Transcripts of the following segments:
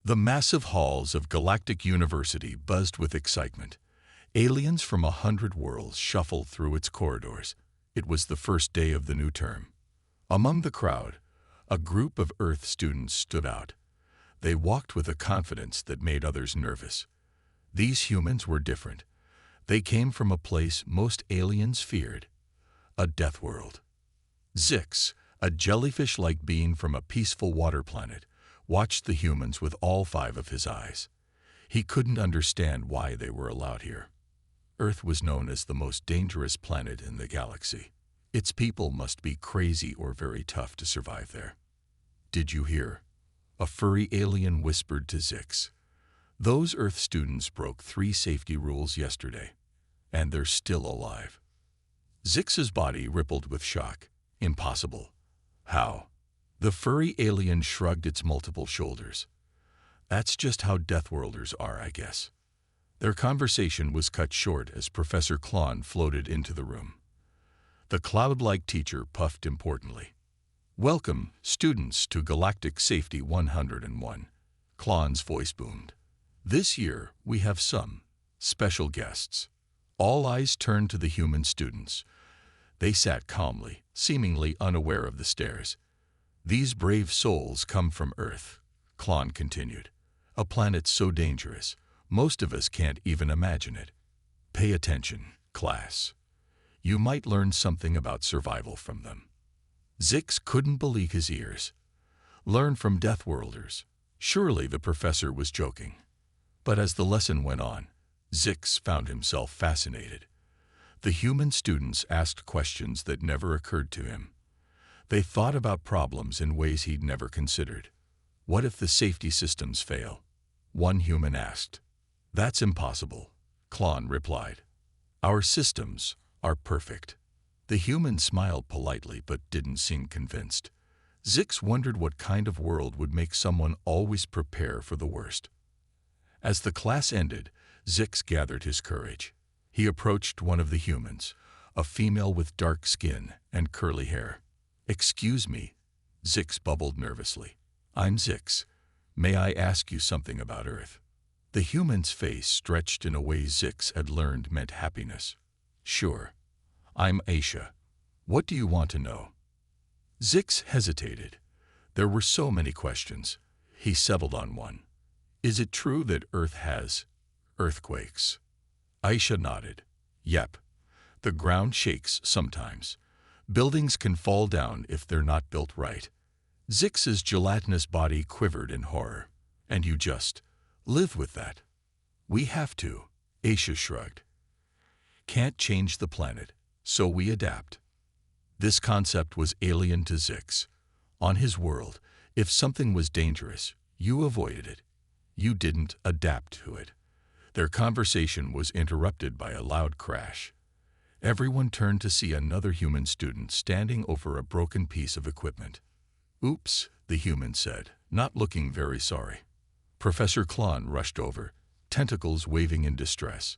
The massive halls of Galactic University buzzed with excitement. Aliens from 100 worlds shuffled through its corridors. It was the first day of the new term. Among the crowd, a group of Earth students stood out. They walked with a confidence that made others nervous. These humans were different. They came from a place most aliens feared, a death world. Zix, a jellyfish-like being from a peaceful water planet, watched the humans with all 5 of his eyes. He couldn't understand why they were allowed here. Earth was known as the most dangerous planet in the galaxy. Its people must be crazy or very tough to survive there. Did you hear? A furry alien whispered to Zix. Those Earth students broke 3 safety rules yesterday, and they're still alive. Zix's body rippled with shock. Impossible. How? The furry alien shrugged its multiple shoulders. That's just how Deathworlders are, I guess. Their conversation was cut short as Professor Klon floated into the room. The cloud-like teacher puffed importantly. Welcome, students, to Galactic Safety 101. Klon's voice boomed. This year, we have some special guests. All eyes turned to the human students. They sat calmly, seemingly unaware of the stares. These brave souls come from Earth, Klon continued. A planet so dangerous, most of us can't even imagine it. Pay attention, class. You might learn something about survival from them. Zix couldn't believe his ears. Learn from Deathworlders. Surely the professor was joking. But as the lesson went on, Zix found himself fascinated. The human students asked questions that never occurred to him. They thought about problems in ways he'd never considered. What if the safety systems fail? One human asked. That's impossible, Klon replied. Our systems are perfect. The human smiled politely but didn't seem convinced. Zix wondered what kind of world would make someone always prepare for the worst. As the class ended, Zix gathered his courage. He approached one of the humans, a female with dark skin and curly hair. Excuse me, Zix bubbled nervously. I'm Zix. May I ask you something about Earth? The human's face stretched in a way Zix had learned meant happiness. Sure. I'm Aisha. What do you want to know? Zix hesitated. There were so many questions. He settled on one. Is it true that Earth has earthquakes? Aisha nodded. Yep. The ground shakes sometimes. Buildings can fall down if they're not built right. Zix's gelatinous body quivered in horror. And you just live with that. We have to, Aisha shrugged. Can't change the planet, so we adapt. This concept was alien to Zix. On his world, if something was dangerous, you avoided it. You didn't adapt to it. Their conversation was interrupted by a loud crash. Everyone turned to see another human student standing over a broken piece of equipment. Oops, the human said, not looking very sorry. Professor Klon rushed over, tentacles waving in distress.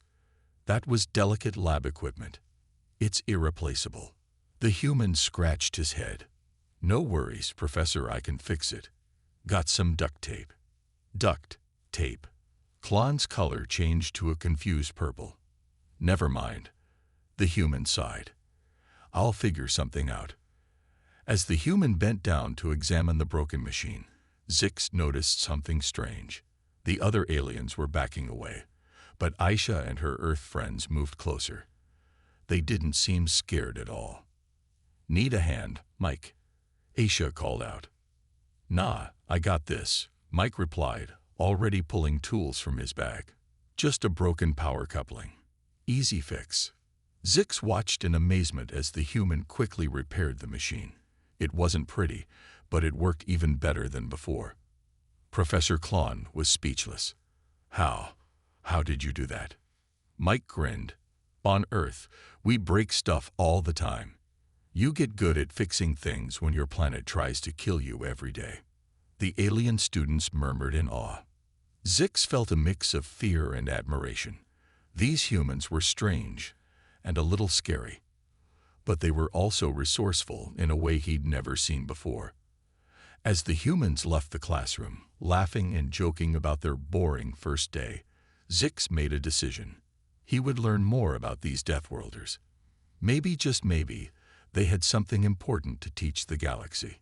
That was delicate lab equipment. It's irreplaceable. The human scratched his head. No worries, Professor, I can fix it. Got some duct tape. Duct tape. Klon's color changed to a confused purple. Never mind. The human sighed. I'll figure something out. As the human bent down to examine the broken machine, Zix noticed something strange. The other aliens were backing away, but Aisha and her Earth friends moved closer. They didn't seem scared at all. Need a hand, Mike? Aisha called out. Nah, I got this, Mike replied, already pulling tools from his bag. Just a broken power coupling. Easy fix. Zix watched in amazement as the human quickly repaired the machine. It wasn't pretty, but it worked even better than before. Professor Klon was speechless. How did you do that? Mike grinned. On Earth, we break stuff all the time. You get good at fixing things when your planet tries to kill you every day. The alien students murmured in awe. Zix felt a mix of fear and admiration. These humans were strange and a little scary, but they were also resourceful in a way he'd never seen before. As the humans left the classroom, Laughing and joking about their boring first day, Zix made a decision. He would learn more about these Deathworlders. Maybe, just maybe, they had something important to teach the galaxy.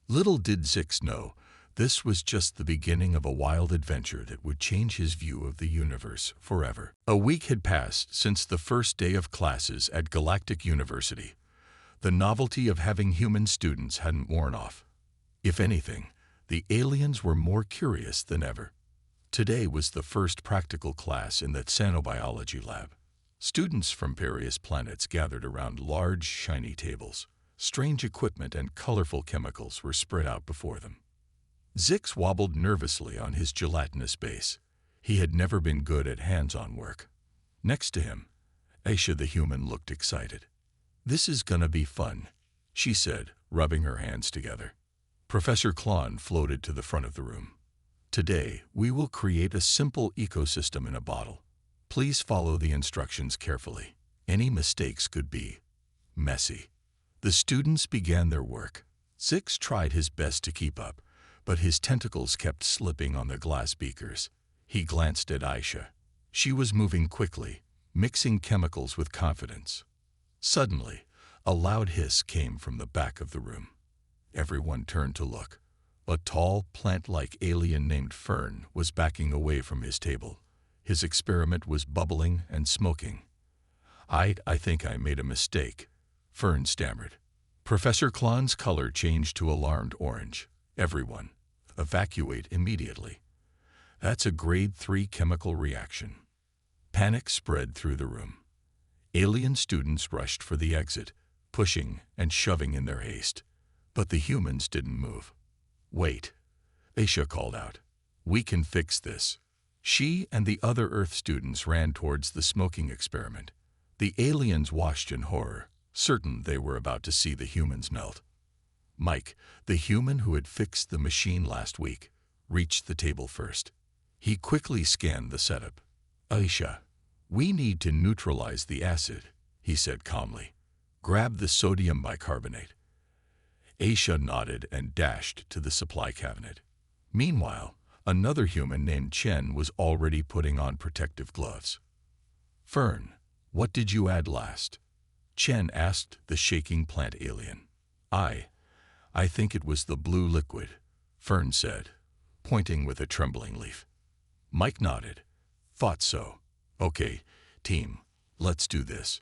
Little did Zix know, this was just the beginning of a wild adventure that would change his view of the universe forever. A week had passed since the first day of classes at Galactic University. The novelty of having human students hadn't worn off. If anything, the aliens were more curious than ever. Today was the first practical class in the xenobiology lab. Students from various planets gathered around large, shiny tables. Strange equipment and colorful chemicals were spread out before them. Zix wobbled nervously on his gelatinous base. He had never been good at hands-on work. Next to him, Aisha the human looked excited. "This is gonna be fun," she said, rubbing her hands together. Professor Klon floated to the front of the room. "Today, we will create a simple ecosystem in a bottle. Please follow the instructions carefully. Any mistakes could be messy." The students began their work. Zix tried his best to keep up, but his tentacles kept slipping on the glass beakers. He glanced at Aisha. She was moving quickly, mixing chemicals with confidence. Suddenly, a loud hiss came from the back of the room. Everyone turned to look. A tall, plant-like alien named Fern was backing away from his table. His experiment was bubbling and smoking. I think I made a mistake," Fern stammered. Professor Klon's color changed to alarmed orange. "Everyone, evacuate immediately. That's a grade 3 chemical reaction." Panic spread through the room. Alien students rushed for the exit, pushing and shoving in their haste. But the humans didn't move. "Wait," Aisha called out. "We can fix this." She and the other Earth students ran towards the smoking experiment. The aliens watched in horror, certain they were about to see the humans melt. Mike, the human who had fixed the machine last week, reached the table first. He quickly scanned the setup. "Aisha, we need to neutralize the acid," he said calmly. "Grab the sodium bicarbonate." Aisha nodded and dashed to the supply cabinet. Meanwhile, another human named Chen was already putting on protective gloves. "Fern, what did you add last?" Chen asked the shaking plant alien. I think it was the blue liquid," Fern said, pointing with a trembling leaf. Mike nodded. "Thought so. Okay, team, let's do this."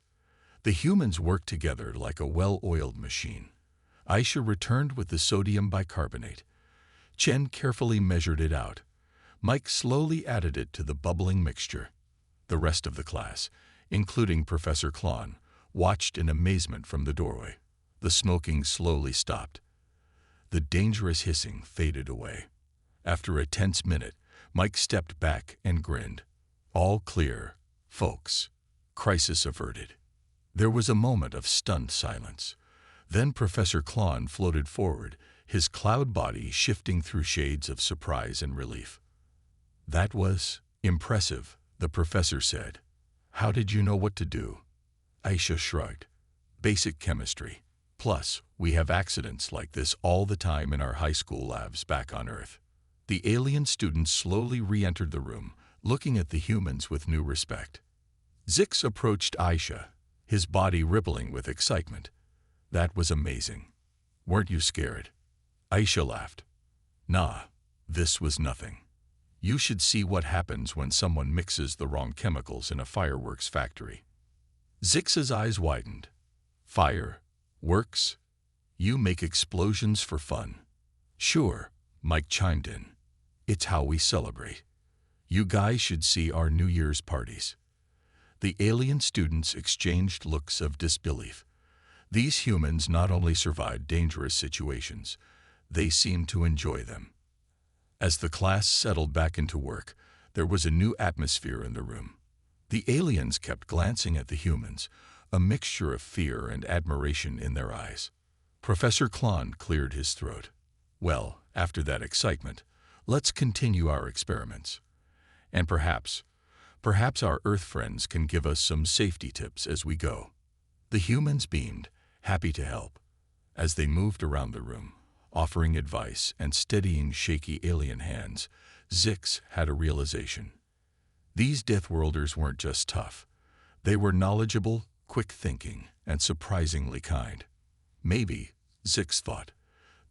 The humans worked together like a well-oiled machine. Aisha returned with the sodium bicarbonate. Chen carefully measured it out. Mike slowly added it to the bubbling mixture. The rest of the class, including Professor Klon, watched in amazement from the doorway. The smoking slowly stopped. The dangerous hissing faded away. After a tense minute, Mike stepped back and grinned. "All clear, folks. Crisis averted." There was a moment of stunned silence. Then Professor Klon floated forward, his cloud body shifting through shades of surprise and relief. "That was impressive," the professor said. "How did you know what to do?" Aisha shrugged. "Basic chemistry. Plus, we have accidents like this all the time in our high school labs back on Earth." The alien students slowly re-entered the room, looking at the humans with new respect. Zix approached Aisha, his body rippling with excitement. "That was amazing. Weren't you scared?" Aisha laughed. "Nah, this was nothing. You should see what happens when someone mixes the wrong chemicals in a fireworks factory." Zix's eyes widened. "Fire? Works? You make explosions for fun?" "Sure," Mike chimed in. "It's how we celebrate. You guys should see our New Year's parties." The alien students exchanged looks of disbelief. These humans not only survived dangerous situations, they seemed to enjoy them. As the class settled back into work, there was a new atmosphere in the room. The aliens kept glancing at the humans, a mixture of fear and admiration in their eyes. Professor Klon cleared his throat. "Well, after that excitement, let's continue our experiments. And perhaps our Earth friends can give us some safety tips as we go." The humans beamed, happy to help. As they moved around the room, Offering advice and steadying shaky alien hands, Zix had a realization. These Deathworlders weren't just tough. They were knowledgeable, quick-thinking, and surprisingly kind. Maybe, Zix thought,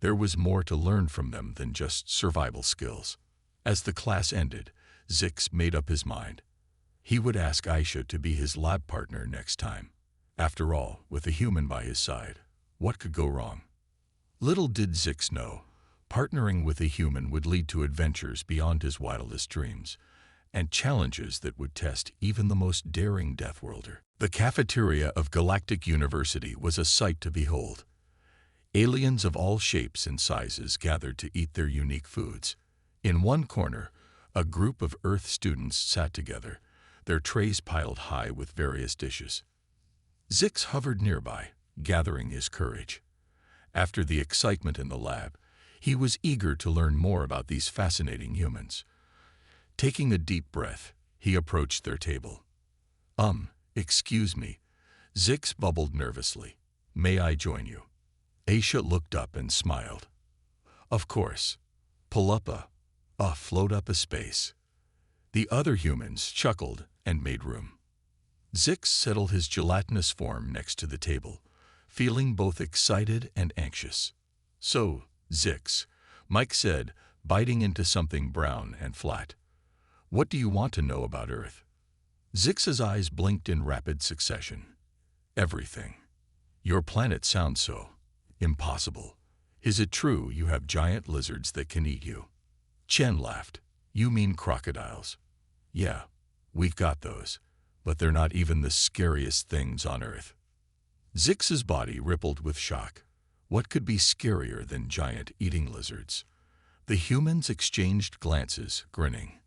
there was more to learn from them than just survival skills. As the class ended, Zix made up his mind. He would ask Aisha to be his lab partner next time. After all, with a human by his side, what could go wrong? Little did Zix know, partnering with a human would lead to adventures beyond his wildest dreams, and challenges that would test even the most daring Deathworlder. The cafeteria of Galactic University was a sight to behold. Aliens of all shapes and sizes gathered to eat their unique foods. In one corner, a group of Earth students sat together, their trays piled high with various dishes. Zix hovered nearby, gathering his courage. After the excitement in the lab, he was eager to learn more about these fascinating humans. Taking a deep breath, he approached their table. Excuse me, Zix bubbled nervously. May I join you? Aisha looked up and smiled. Of course. Float up a space. The other humans chuckled and made room. Zix settled his gelatinous form next to the table, feeling both excited and anxious. So, Zix, Mike said, biting into something brown and flat. What do you want to know about Earth? Zix's eyes blinked in rapid succession. Everything. Your planet sounds so impossible. Is it true you have giant lizards that can eat you? Chen laughed. You mean crocodiles? Yeah, we've got those, but they're not even the scariest things on Earth. Zix's body rippled with shock. What could be scarier than giant eating lizards? The humans exchanged glances, grinning.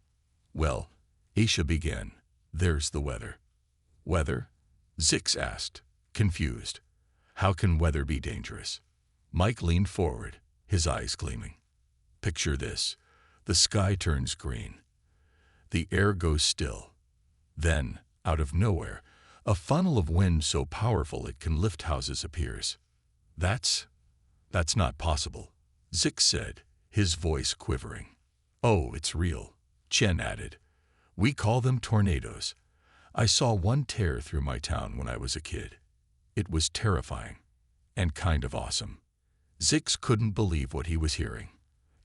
Well, Aisha began. There's the weather. Weather? Zix asked, confused. How can weather be dangerous? Mike leaned forward, his eyes gleaming. Picture this. The sky turns green. The air goes still. Then, out of nowhere, a funnel of wind so powerful it can lift houses appears. That's not possible, Zix said, his voice quivering. Oh, it's real, Chen added. We call them tornadoes. I saw one tear through my town when I was a kid. It was terrifying and kind of awesome. Zix couldn't believe what he was hearing.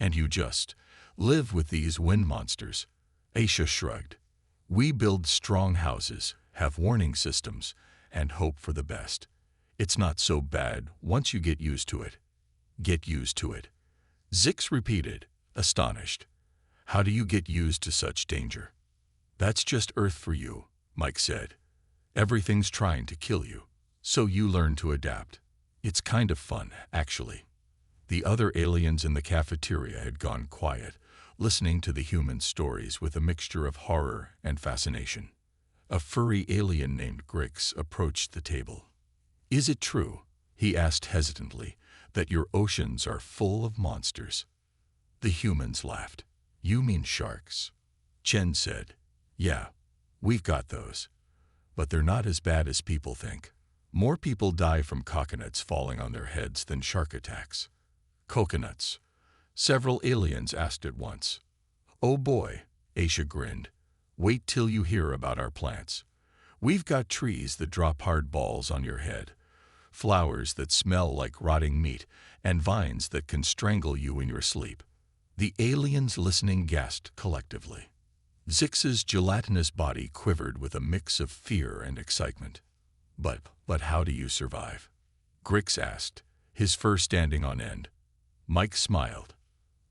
And you just live with these wind monsters. Aisha shrugged. We build strong houses, have warning systems, and hope for the best. It's not so bad once you get used to it. Get used to it. Zix repeated, astonished. How do you get used to such danger? That's just Earth for you, Mike said. Everything's trying to kill you, so you learn to adapt. It's kind of fun, actually. The other aliens in the cafeteria had gone quiet, listening to the human stories with a mixture of horror and fascination. A furry alien named Grix approached the table. Is it true, he asked hesitantly, that your oceans are full of monsters? The humans laughed. You mean sharks? Chen said. Yeah, we've got those. But they're not as bad as people think. More people die from coconuts falling on their heads than shark attacks. Coconuts. Several aliens asked at once. Oh boy, Aisha grinned. Wait till you hear about our plants. We've got trees that drop hard balls on your head, flowers that smell like rotting meat, and vines that can strangle you in your sleep. The aliens listening gasped collectively. Zix's gelatinous body quivered with a mix of fear and excitement. But how do you survive? Grix asked, his fur standing on end. Mike smiled.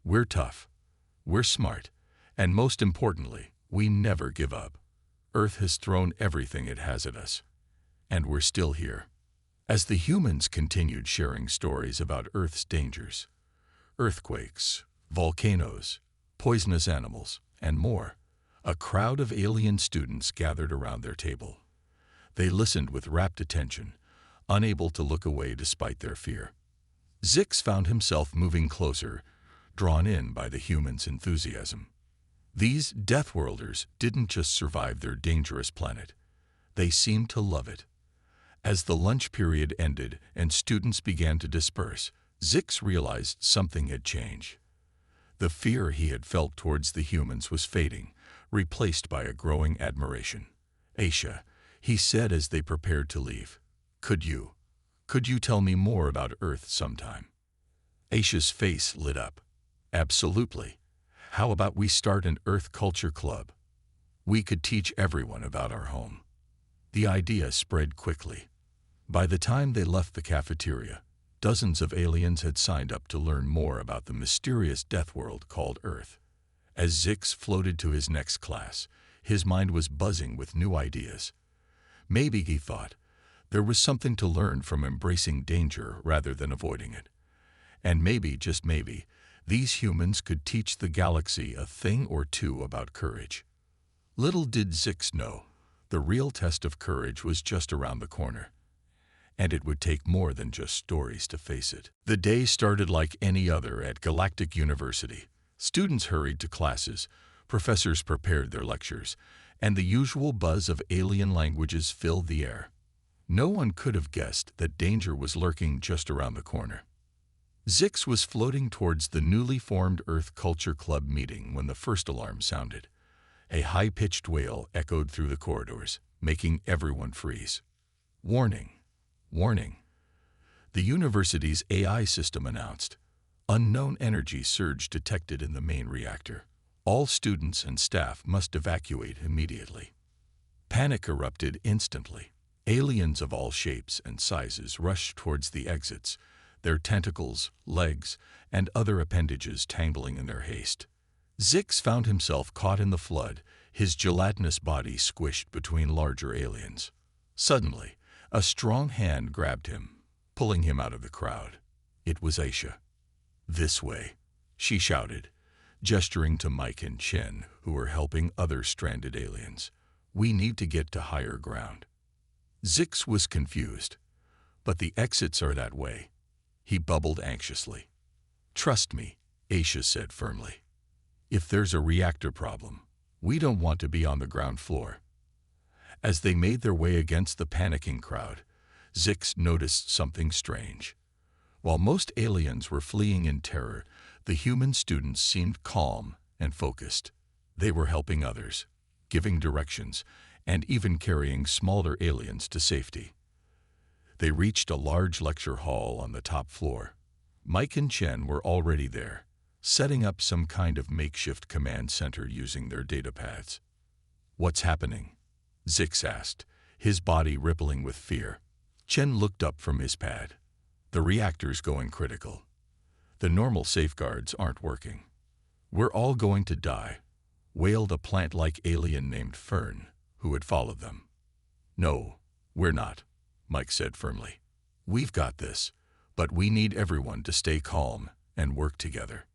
We're tough. We're smart. And most importantly, we never give up. Earth has thrown everything it has at us. And we're still here. As the humans continued sharing stories about Earth's dangers, earthquakes, volcanoes, poisonous animals, and more, a crowd of alien students gathered around their table. They listened with rapt attention, unable to look away despite their fear. Zix found himself moving closer, drawn in by the humans' enthusiasm. These Deathworlders didn't just survive their dangerous planet. They seemed to love it. As the lunch period ended and students began to disperse, Zix realized something had changed. The fear he had felt towards the humans was fading, replaced by a growing admiration. "Aisha," he said as they prepared to leave, Could you tell me more about Earth sometime?" Aisha's face lit up. "Absolutely. How about we start an Earth Culture Club? We could teach everyone about our home." The idea spread quickly. By the time they left the cafeteria, dozens of aliens had signed up to learn more about the mysterious death world called Earth. As Zix floated to his next class, his mind was buzzing with new ideas. Maybe, he thought, there was something to learn from embracing danger rather than avoiding it. And maybe, just maybe, these humans could teach the galaxy a thing or two about courage. Little did Zix know, the real test of courage was just around the corner. And it would take more than just stories to face it. The day started like any other at Galactic University. Students hurried to classes, professors prepared their lectures, and the usual buzz of alien languages filled the air. No one could have guessed that danger was lurking just around the corner. Zix was floating towards the newly formed Earth Culture Club meeting when the first alarm sounded. A high-pitched wail echoed through the corridors, making everyone freeze. "Warning! Warning!" The university's AI system announced. "Unknown energy surge detected in the main reactor. All students and staff must evacuate immediately." Panic erupted instantly. Aliens of all shapes and sizes rushed towards the exits, their tentacles, legs, and other appendages tangling in their haste. Zix found himself caught in the flood, his gelatinous body squished between larger aliens. Suddenly, a strong hand grabbed him, pulling him out of the crowd. It was Aisha. "This way," she shouted, gesturing to Mike and Chen, who were helping other stranded aliens. "We need to get to higher ground." Zix was confused. "But the exits are that way," he bubbled anxiously. "Trust me," Aisha said firmly. "If there's a reactor problem, we don't want to be on the ground floor." As they made their way against the panicking crowd, Zix noticed something strange. While most aliens were fleeing in terror, the human students seemed calm and focused. They were helping others, giving directions, and even carrying smaller aliens to safety. They reached a large lecture hall on the top floor. Mike and Chen were already there, setting up some kind of makeshift command center using their datapads. "What's happening?" Zix asked, his body rippling with fear. Chen looked up from his pad. "The reactor's going critical. The normal safeguards aren't working. We're all going to die," wailed a plant-like alien named Fern, who had followed them. "No, we're not," Mike said firmly. "We've got this, but we need everyone to stay calm and work together."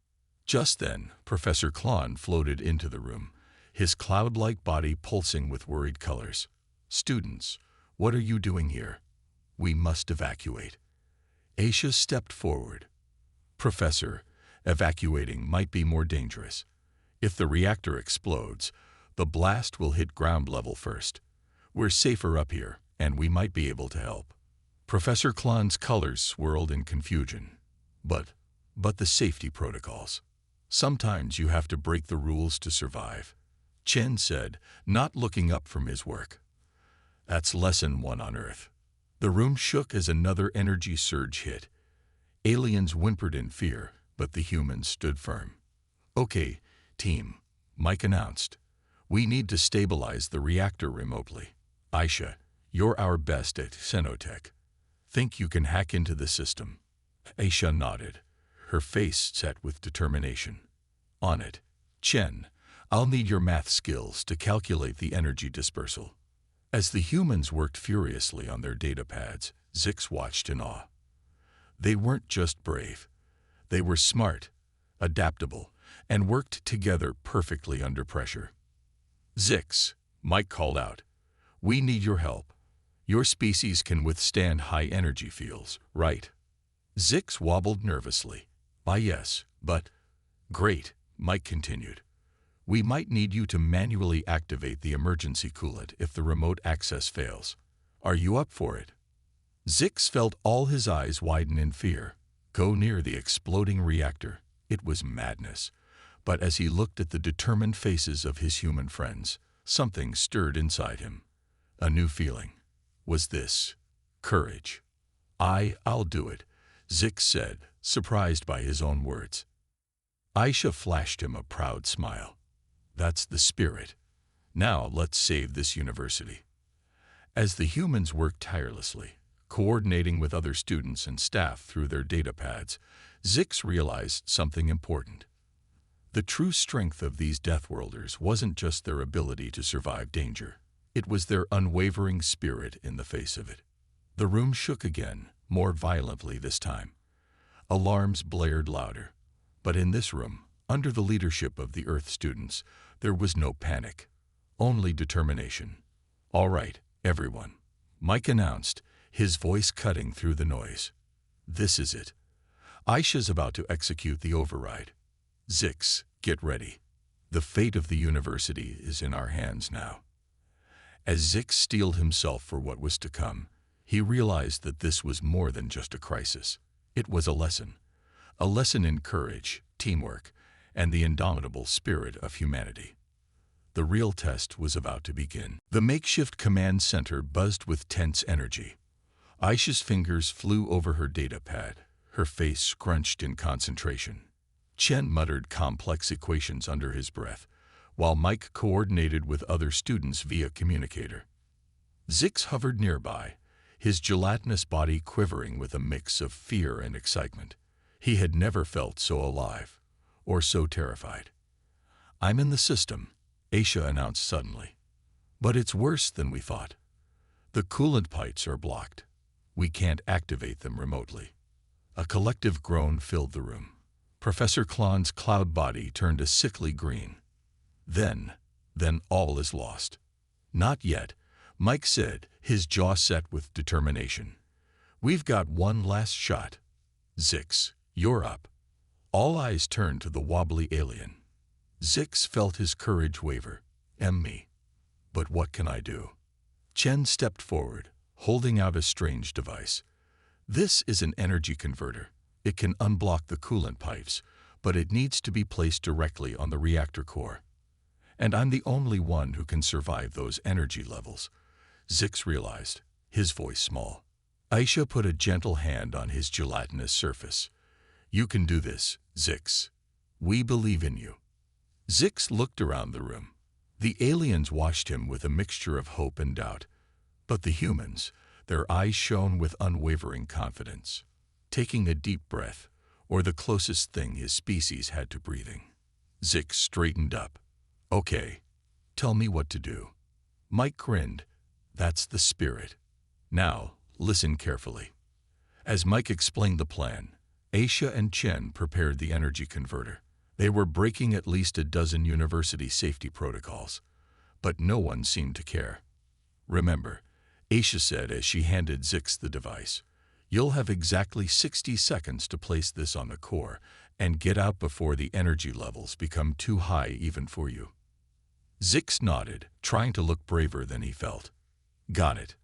Just then, Professor Klon floated into the room, his cloud-like body pulsing with worried colors. "Students, what are you doing here? We must evacuate." Aisha stepped forward. "Professor, evacuating might be more dangerous. If the reactor explodes, the blast will hit ground level first. We're safer up here, and we might be able to help." Professor Klon's colors swirled in confusion. But the safety protocols. Sometimes you have to break the rules to survive," Chen said, not looking up from his work. "That's lesson 1 on Earth." The room shook as another energy surge hit. Aliens whimpered in fear, but the humans stood firm. "Okay, team," Mike announced. "We need to stabilize the reactor remotely. Aisha, you're our best at xenotech. Think you can hack into the system?" Aisha nodded, her face set with determination. "On it. Chen, I'll need your math skills to calculate the energy dispersal." As the humans worked furiously on their datapads, Zix watched in awe. They weren't just brave. They were smart, adaptable, and worked together perfectly under pressure. "Zix," Mike called out, "we need your help. Your species can withstand high energy fields, right?" Zix wobbled nervously. "Why, yes, but—" "Great," Mike continued. "We might need you to manually activate the emergency coolant if the remote access fails. Are you up for it?" Zix felt all his eyes widen in fear. go near the exploding reactor. It was madness. But as he looked at the determined faces of his human friends, something stirred inside him. A new feeling. Was this courage? I'll do it, Zix said, surprised by his own words. Aisha flashed him a proud smile. That's the spirit. Now let's save this university. As the humans worked tirelessly, coordinating with other students and staff through their data pads, Zix realized something important. The true strength of these Deathworlders wasn't just their ability to survive danger. It was their unwavering spirit in the face of it. The room shook again, more violently this time. Alarms blared louder. But in this room, under the leadership of the Earth students, there was no panic, only determination. All right, everyone, Mike announced, his voice cutting through the noise. This is it. Aisha's about to execute the override. Zix, get ready. The fate of the university is in our hands now. As Zix steeled himself for what was to come, he realized that this was more than just a crisis. It was a lesson in courage, teamwork, and the indomitable spirit of humanity. The real test was about to begin. The makeshift command center buzzed with tense energy. Aisha's fingers flew over her data pad, her face scrunched in concentration. Chen muttered complex equations under his breath, while Mike coordinated with other students via communicator. Zix hovered nearby, his gelatinous body quivering with a mix of fear and excitement. He had never felt so alive, or so terrified. I'm in the system, Aisha announced suddenly. But it's worse than we thought. The coolant pipes are blocked. We can't activate them remotely. A collective groan filled the room. Professor Klon's cloud body turned a sickly green. Then all is lost. Not yet, Mike said, his jaw set with determination. We've got one last shot. Zix, you're up. All eyes turned to the wobbly alien. Zix felt his courage waver. Me. But what can I do? Chen stepped forward, holding out a strange device. This is an energy converter. It can unblock the coolant pipes, but it needs to be placed directly on the reactor core. And I'm the only one who can survive those energy levels, Zix realized, his voice small. Aisha put a gentle hand on his gelatinous surface. You can do this, Zix. We believe in you. Zix looked around the room. The aliens watched him with a mixture of hope and doubt. But the humans, their eyes shone with unwavering confidence. Taking a deep breath, or the closest thing his species had to breathing. Zix straightened up. Okay, tell me what to do. Mike grinned. That's the spirit. Now, listen carefully. As Mike explained the plan, Aisha and Chen prepared the energy converter. They were breaking at least a dozen university safety protocols, but no one seemed to care. Remember, Aisha said as she handed Zix the device, you'll have exactly 60 seconds to place this on the core and get out before the energy levels become too high even for you. Zix nodded, trying to look braver than he felt. Got it.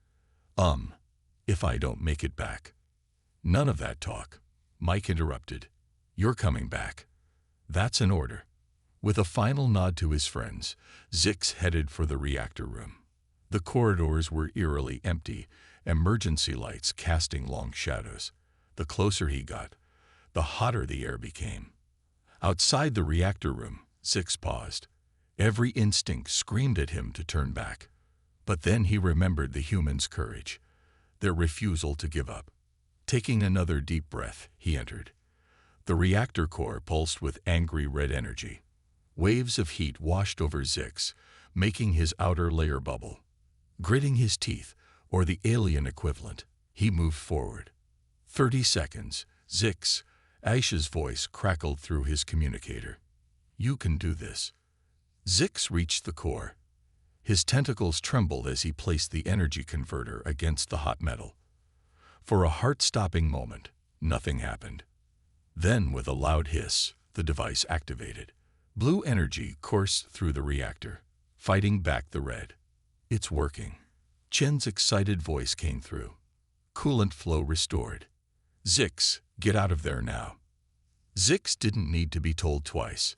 If I don't make it back. None of that talk, Mike interrupted. You're coming back. That's an order. With a final nod to his friends, Zix headed for the reactor room. The corridors were eerily empty, emergency lights casting long shadows. The closer he got, the hotter the air became. Outside the reactor room, Zix paused. Every instinct screamed at him to turn back. But then he remembered the humans' courage, their refusal to give up. Taking another deep breath, he entered. The reactor core pulsed with angry red energy. Waves of heat washed over Zix, making his outer layer bubble. Gritting his teeth, or the alien equivalent, he moved forward. 30 seconds, Zix, Aisha's voice crackled through his communicator. You can do this. Zix reached the core. His tentacles trembled as he placed the energy converter against the hot metal. For a heart-stopping moment, nothing happened. Then, with a loud hiss, the device activated. Blue energy coursed through the reactor, fighting back the red. It's working. Chen's excited voice came through. Coolant flow restored. Zix, Get out of there now." Zix didn't need to be told twice.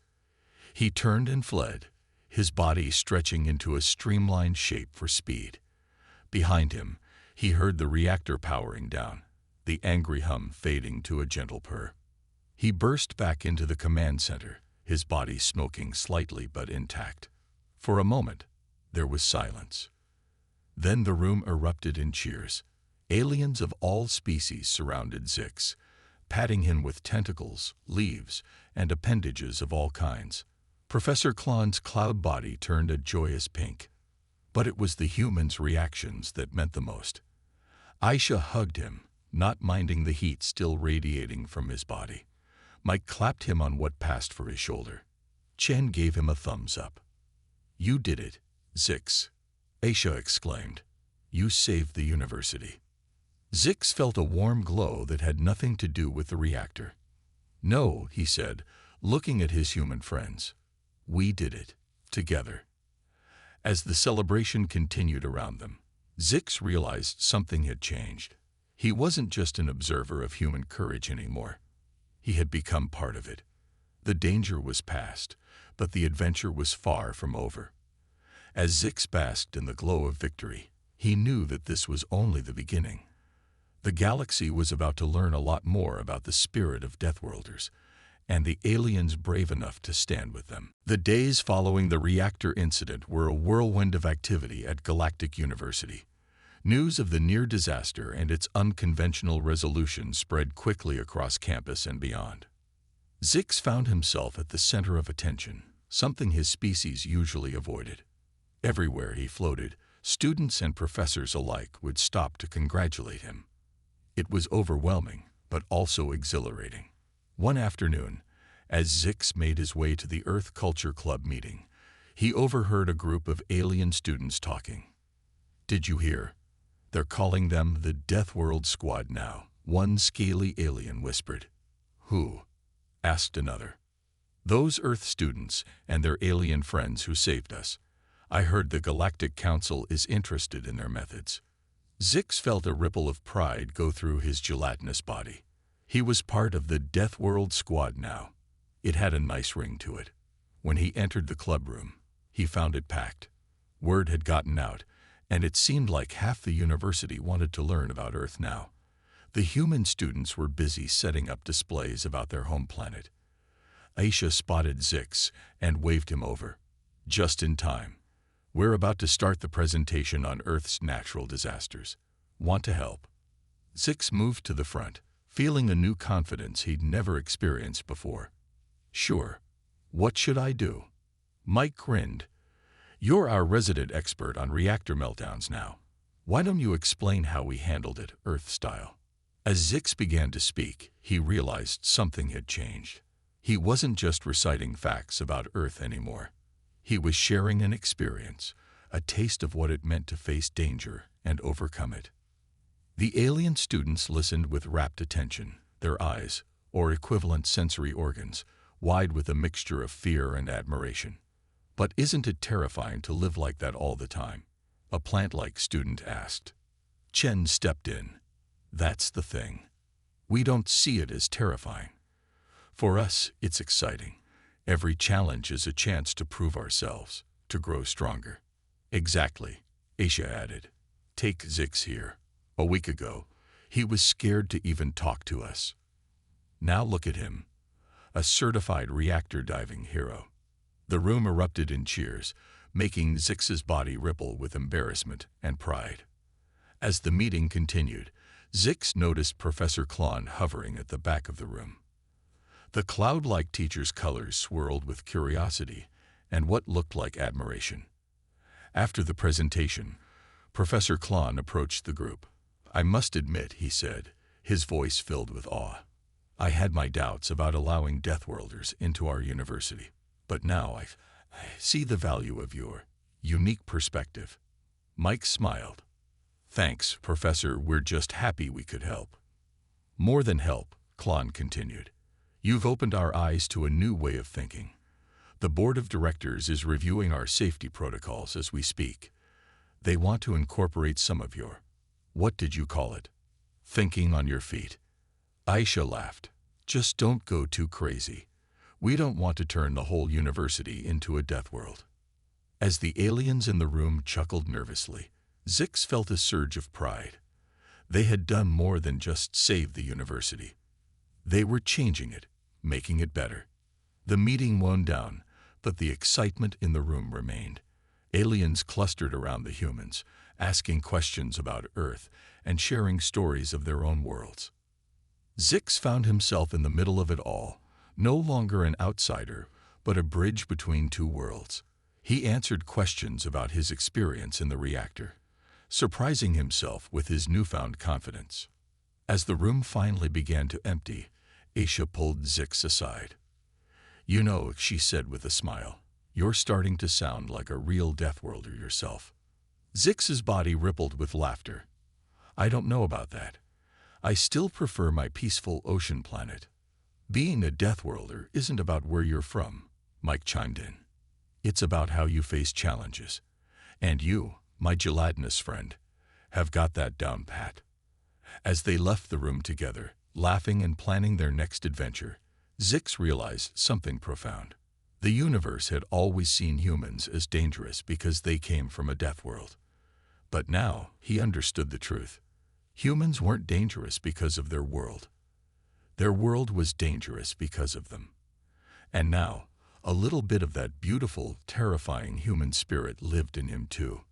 He turned and fled, his body stretching into a streamlined shape for speed. Behind him, he heard the reactor powering down, the angry hum fading to a gentle purr. He burst back into the command center, his body smoking slightly but intact. For a moment, there was silence. Then the room erupted in cheers. Aliens of all species surrounded Zix, patting him with tentacles, leaves, and appendages of all kinds. Professor Klon's cloud body turned a joyous pink. But it was the humans' reactions that meant the most. Aisha hugged him, not minding the heat still radiating from his body. Mike clapped him on what passed for his shoulder. Chen gave him a thumbs up. "You did it, Zix," Aisha exclaimed. "You saved the university." Zix felt a warm glow that had nothing to do with the reactor. "No," he said, looking at his human friends. "We did it, together." As the celebration continued around them, Zix realized something had changed. He wasn't just an observer of human courage anymore. He had become part of it. The danger was past, but the adventure was far from over. As Zix basked in the glow of victory, he knew that this was only the beginning. The galaxy was about to learn a lot more about the spirit of Deathworlders, and the aliens brave enough to stand with them. The days following the reactor incident were a whirlwind of activity at Galactic University. News of the near disaster and its unconventional resolution spread quickly across campus and beyond. Zix found himself at the center of attention, something his species usually avoided. Everywhere he floated, students and professors alike would stop to congratulate him. It was overwhelming, but also exhilarating. One afternoon, as Zix made his way to the Earth Culture Club meeting, he overheard a group of alien students talking. "Did you hear? They're calling them the Deathworld Squad now," one scaly alien whispered. "Who?" asked another. "Those Earth students and their alien friends who saved us. I heard the Galactic Council is interested in their methods." Zix felt a ripple of pride go through his gelatinous body. He was part of the Deathworld Squad now. It had a nice ring to it. When he entered the club room, he found it packed. Word had gotten out, and it seemed like half the university wanted to learn about Earth now. The human students were busy setting up displays about their home planet. Aisha spotted Zix and waved him over. "Just in time. We're about to start the presentation on Earth's natural disasters. Want to help?" Zix moved to the front, feeling a new confidence he'd never experienced before. "Sure. What should I do?" Mike grinned. "You're our resident expert on reactor meltdowns now. Why don't you explain how we handled it, Earth style?" As Zix began to speak, he realized something had changed. He wasn't just reciting facts about Earth anymore. He was sharing an experience, a taste of what it meant to face danger and overcome it. The alien students listened with rapt attention, their eyes, or equivalent sensory organs, wide with a mixture of fear and admiration. "But isn't it terrifying to live like that all the time?" a plant-like student asked. Chen stepped in. "That's the thing. We don't see it as terrifying. For us, it's exciting. Every challenge is a chance to prove ourselves, to grow stronger." "Exactly," Aisha added. "Take Zix here. A week ago, he was scared to even talk to us. Now look at him, a certified reactor diving hero." The room erupted in cheers, making Zix's body ripple with embarrassment and pride. As the meeting continued, Zix noticed Professor Klon hovering at the back of the room. The cloud-like teacher's colors swirled with curiosity and what looked like admiration. After the presentation, Professor Klon approached the group. "I must admit," he said, his voice filled with awe, "I had my doubts about allowing Deathworlders into our university, but now I see the value of your unique perspective." Mike smiled. "Thanks, Professor, we're just happy we could help." "More than help," Klon continued. "You've opened our eyes to a new way of thinking. The board of directors is reviewing our safety protocols as we speak. They want to incorporate some of your, what did you call it? Thinking on your feet." Aisha laughed. Just don't go too crazy. We don't want to turn the whole university into a death world. As the aliens in the room chuckled nervously, Zix felt a surge of pride. They had done more than just save the university. They were changing it, making it better. The meeting wound down, but the excitement in the room remained. Aliens clustered around the humans, asking questions about Earth and sharing stories of their own worlds. Zix found himself in the middle of it all, no longer an outsider, but a bridge between two worlds. He answered questions about his experience in the reactor, surprising himself with his newfound confidence. As the room finally began to empty, Aisha pulled Zix aside. "You know," she said with a smile, "you're starting to sound like a real Deathworlder yourself." Zix's body rippled with laughter. "I don't know about that. I still prefer my peaceful ocean planet." "Being a Deathworlder isn't about where you're from," Mike chimed in. "It's about how you face challenges. And you, my gelatinous friend, have got that down pat." As they left the room together, laughing and planning their next adventure, Zix realized something profound. The universe had always seen humans as dangerous because they came from a death world. But now he understood the truth. Humans weren't dangerous because of their world. Their world was dangerous because of them. And now, a little bit of that beautiful, terrifying human spirit lived in him too.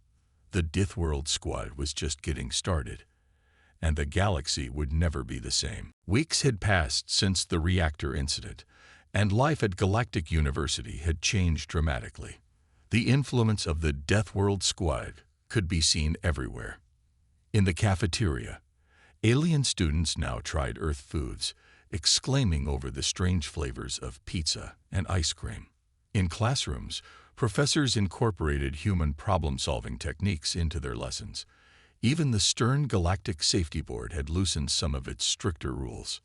The Deathworld squad was just getting started, and the galaxy would never be the same. Weeks had passed since the reactor incident, and life at Galactic University had changed dramatically. The influence of the Deathworld squad could be seen everywhere. In the cafeteria, alien students now tried Earth foods, exclaiming over the strange flavors of pizza and ice cream. In classrooms, professors incorporated human problem-solving techniques into their lessons. Even the stern Galactic Safety Board had loosened some of its stricter rules.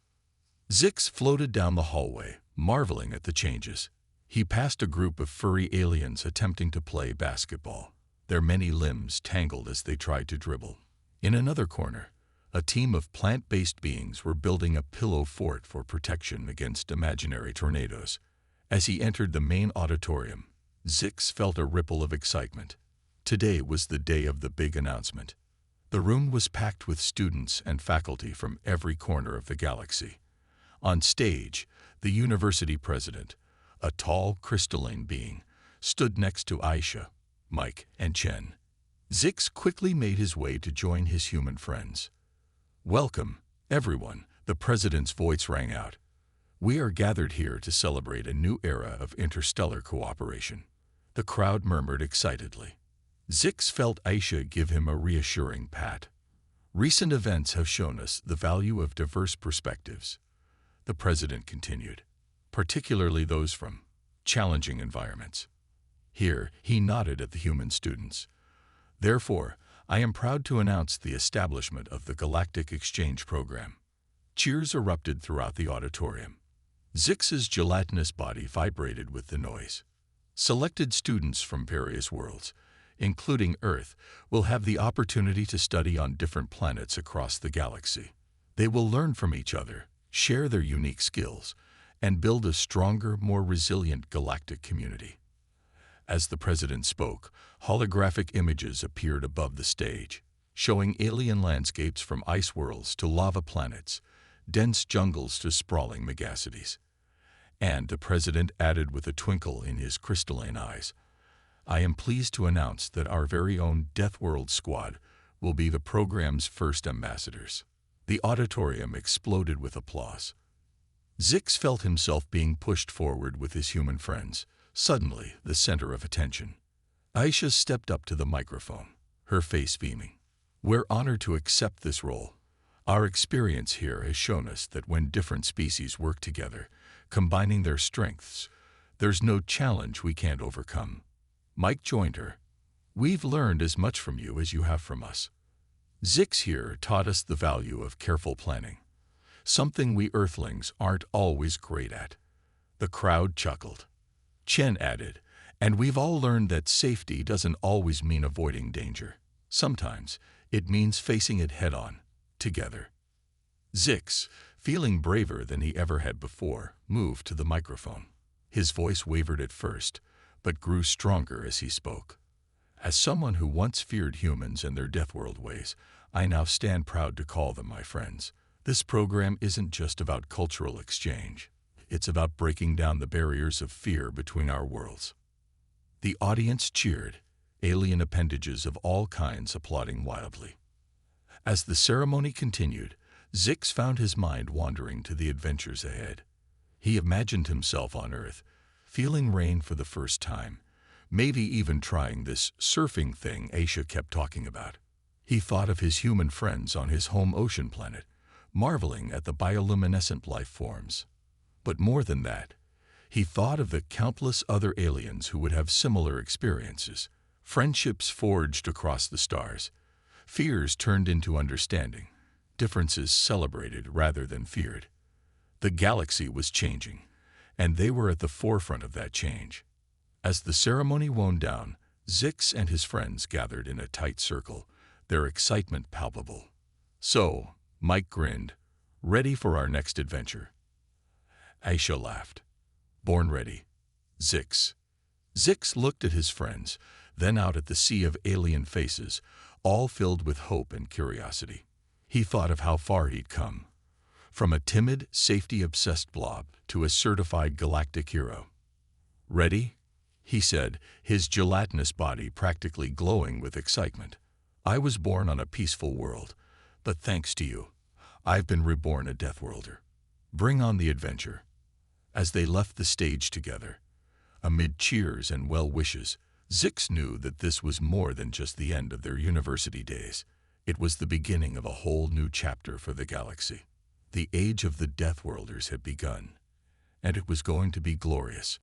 Zix floated down the hallway, marveling at the changes. He passed a group of furry aliens attempting to play basketball, their many limbs tangled as they tried to dribble. In another corner, a team of plant-based beings were building a pillow fort for protection against imaginary tornadoes. As he entered the main auditorium, Zix felt a ripple of excitement. Today was the day of the big announcement. The room was packed with students and faculty from every corner of the galaxy. On stage, the university president, a tall, crystalline being, stood next to Aisha, Mike, and Chen. Zix quickly made his way to join his human friends. "Welcome, everyone," the president's voice rang out. "We are gathered here to celebrate a new era of interstellar cooperation." The crowd murmured excitedly. Zix felt Aisha give him a reassuring pat. "Recent events have shown us the value of diverse perspectives," the president continued, "particularly those from challenging environments." Here, he nodded at the human students. "Therefore, I am proud to announce the establishment of the Galactic Exchange Program." Cheers erupted throughout the auditorium. Zix's gelatinous body vibrated with the noise. Selected students from various worlds, including Earth, will have the opportunity to study on different planets across the galaxy. They will learn from each other, share their unique skills, and build a stronger, more resilient galactic community. As the president spoke, holographic images appeared above the stage, showing alien landscapes from ice worlds to lava planets, dense jungles to sprawling megacities. And the president added with a twinkle in his crystalline eyes, "I am pleased to announce that our very own Deathworld squad will be the program's first ambassadors." The auditorium exploded with applause. Zix felt himself being pushed forward with his human friends, suddenly the center of attention. Aisha stepped up to the microphone, her face beaming. "We're honored to accept this role. Our experience here has shown us that when different species work together, combining their strengths, there's no challenge we can't overcome." Mike joined her. "We've learned as much from you as you have from us. Zix here taught us the value of careful planning, something we Earthlings aren't always great at." The crowd chuckled. Chen added, "And we've all learned that safety doesn't always mean avoiding danger. Sometimes it means facing it head-on, together." Zix, feeling braver than he ever had before, moved to the microphone. His voice wavered at first, but grew stronger as he spoke. As someone who once feared humans and their Deathworld ways, I now stand proud to call them my friends. This program isn't just about cultural exchange. It's about breaking down the barriers of fear between our worlds. The audience cheered, alien appendages of all kinds applauding wildly. As the ceremony continued, Zix found his mind wandering to the adventures ahead. He imagined himself on Earth, feeling rain for the first time, maybe even trying this surfing thing Aisha kept talking about. He thought of his human friends on his home ocean planet, marveling at the bioluminescent life forms. But more than that, he thought of the countless other aliens who would have similar experiences, friendships forged across the stars, fears turned into understanding, differences celebrated rather than feared. The galaxy was changing, and they were at the forefront of that change. As the ceremony wound down, Zix and his friends gathered in a tight circle, their excitement palpable. "So," Mike grinned, "ready for our next adventure?" Aisha laughed. "Born ready." Zix. Zix looked at his friends, then out at the sea of alien faces, all filled with hope and curiosity. He thought of how far he'd come, from a timid, safety-obsessed blob to a certified galactic hero. "Ready?" he said, his gelatinous body practically glowing with excitement. "I was born on a peaceful world, but thanks to you, I've been reborn a Deathworlder. Bring on the adventure." As they left the stage together, amid cheers and well wishes, Zix knew that this was more than just the end of their university days. It was the beginning of a whole new chapter for the galaxy. The age of the Deathworlders had begun, and it was going to be glorious.